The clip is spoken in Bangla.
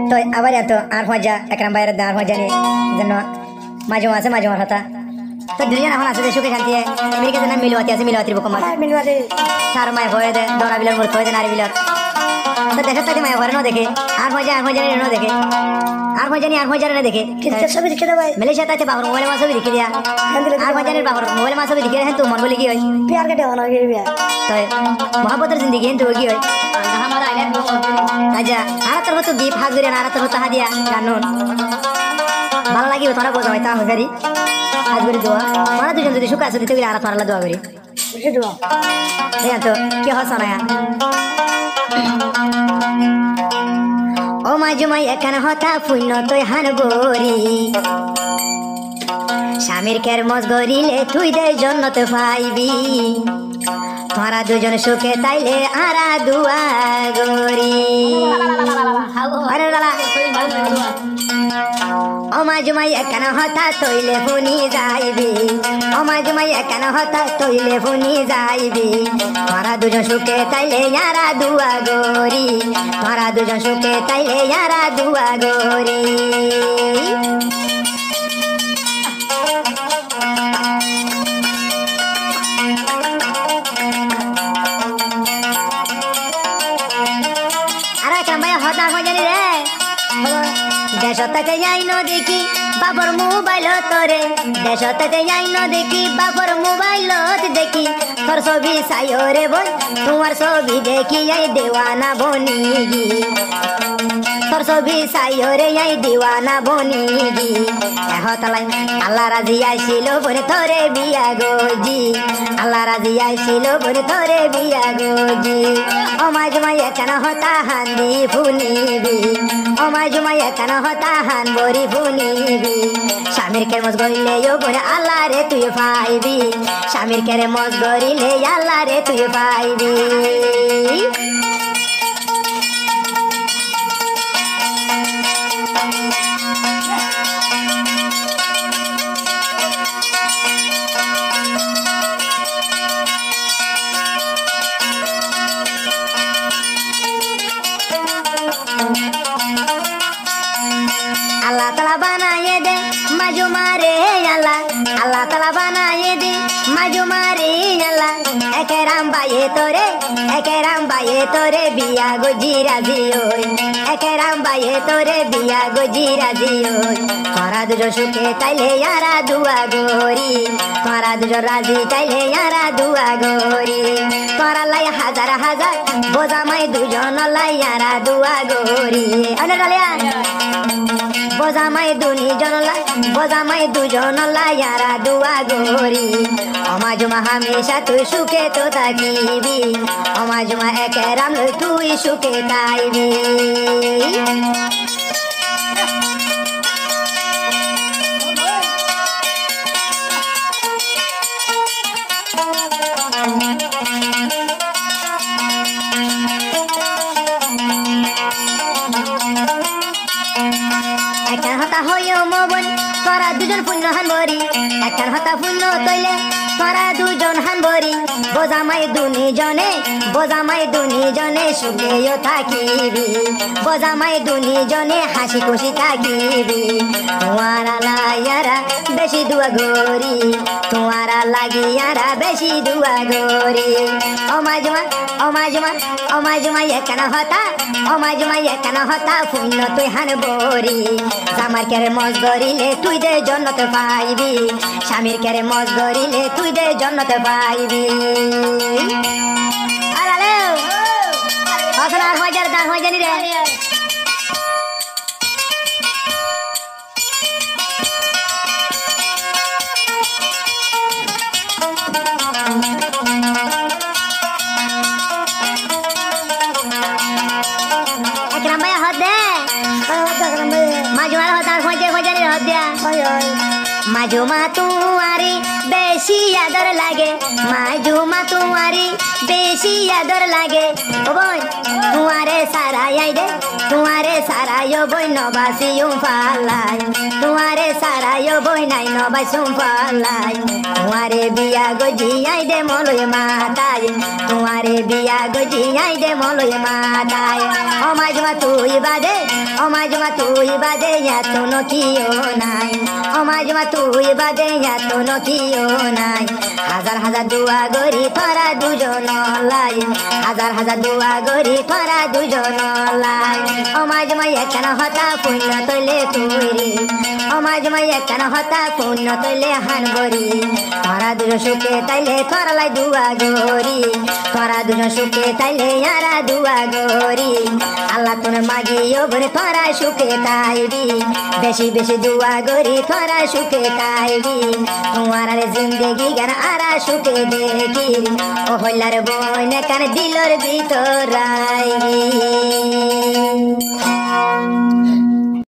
তো আবার এত আর মজা একরাম বাইরের আর মজা নিয়ে জন্য মাঝে মাঝে মাঝে মার হতা তো দুজন এখন আছে সুখে শান্তি আমেরিকা জন্য মিলওয়াতি আছে মিলওয়াতির বুকম মিলওয়াতি তার মায় হয়ে দে দরা বিলার মূর্খ হয়ে দে নারী বিলার তো দেখে তাকে মায় ঘরে ন দেখে আর মজা ন দেখে আর মজা না দেখে ছবি দেখে দেয় মালয়েশিয়া তাতে বাবর মোবাইল মা ছবি দেখে দিয়া আর মজানের বাবর মোবাইল মা ছবি দেখে তো মন বলে কি হয় প্যার কাটে হন হয়ে বিয়া তো মহাবতের জিন্দগি কিন্তু কি হয় আচ্ছা আর তোর হতো দীপ হাজুরে আর তোর হতো হাদিয়া কানুন ভালো লাগিব তোরা বোঝা হয় তা হগারি আজ করে দোয়া তোরা দুজন যদি সুখ আছে দিতে গেলে আর তোরা দোয়া করি বুঝে দোয়া এই তো কি হস না ও মাজুমাই এখান হতা পুণ্য তুই হানবরি স্বামীর কের মজ গরিলে তুই দে জন্নত পাইবি তোরা দুজন সুখে তাইলে আরা দুয়া গরি অমাজুমাই একান হতা তৈলে ফুনি যাইবি অমাজুমাই একান হতা তৈলে ফুনি যাইবি তোরা দুজন সুখে তাইলে আরা দুয়া গরি তোরা দুজন সুখে তাইলে আরা দুয়া গরি দেশতে যাই ন দেখি বাপর মোবাইল তোরে দেশতে যাই ন দেখি বাপর মোবাইল দেখি তোর ছবি চাইও রে বোন তোমার ছবি দেখি আই দেওয়ানা বনিগি তোর ছবি চাইও রে আই দেওয়ানা বনিগি হতলাই আল্লাহ রাজি আইছিল বলে তোরে বিয়া গজি আল্লাহ রাজি আইছিল বলে তোরে বিয়া গজি অমাজ মাই কেন হতা হান্দি ফুনিবি অমাজ মাই কেন হতা হান বরি ফুনিবি স্বামীর কে মজ গরিলে বলে আল্লাহ রে তুই পাইবি স্বামীর কে মজ গরিলে আল্লাহ রে তুই পাইবি আল্লাহ তালা বানায়ে দে মাজু মারে আল্লাহ আল্লাহ তালা বানায়ে দে মাজু মারে আল্লাহ একেরাম বাইয়ে তোরে বিয়া গজি রাজি ওই একেরাম বাইয়ে তোরে বিয়া গজি রাজি ওই তোরা দুজন সুখে তাইলে আরা দুয়া গরি তোরা দুজন রাজি তাইলে আরা দুয়া গরি তোরা লাই হাজার হাজার বোঝামাই দুজন লাই আরা দুয়া গরি বোঝামাই দুজন লাইয়ারা দুয়া গরি অমাজুমা হামেশা তুই সুখে তো থাকিবি অমাজুমা একেরাম লই তুই সুখে তাইবি একটা হতা হইও মবন তোরা দুজন পুণ্য হানবরি একটা হতা পুণ্য তৈলে তোরা দুজন হানবরি বোঝামাই দুনি জনে সুখেও থাকিবি বোঝামাই দুনি জনে হাসি খুশি থাকিবি তোমারা লাইয়ারা বেশি দুয়া গরি তোমারা লাগিয়ারা বেশি দুয়া গরি অমাজুমা একান হতা পুণ্য তুই হানবরি জামার কেরে মজ গরিলে তুই দে জন্নত পাইবি স্বামীর কেরে মজ গরিলে তুই দে জন্নত পাইবি আরে হসনা হজার দান হয়ে জানি রে একরাম ভাই হদ দে মাজুমার হতা হজে হজানি হদ দিয়া মাজুমা তুয়ারি বেশি আদর লাগে মাই ঝুমা তোমারি বেশি আদর লাগে ও বোন তোমারে সারাই দে তোমারে সারাইও বই নবাসিও ফালাই তোমারে সারাইও বই নাই নবাসিও ফালাই তোমারে বিয়া গজিয়াই দে মলয় মাতাই তোমারে বিয়া গজিয়াই দে মলয় মাতাই অমাজমা তুই বাদে অমাজমা তুই বাদে এত নকিও নাই অমাজমা তুই বাদে এত নকিও নাই হাজার হাজার দুয়া গরি তোরা দুজন লাই হাজার হাজার দুয়া গরি তোরা দুজন লাই অমাজমা একখান হতা পুণ্য তৈলে তুইরি অমাজমা একখান হতা পুণ্য তৈলে হান গরি তোরা দুজন সুখে তাইলে তোরা লাই দুয়া গরি তোরা দুজন সুখে তাইলে ইয়ারা দুয়া গরি আল্লাহ তোর মাগিও বলে তোরা সুখে তাইবি বেশি বেশি দুয়া গরি তোরা সুখে তাইবি তোমার জিন্দগি গান আরা সুখে দেখি ও হইলার বইনে কান দিলর ভিতর রাই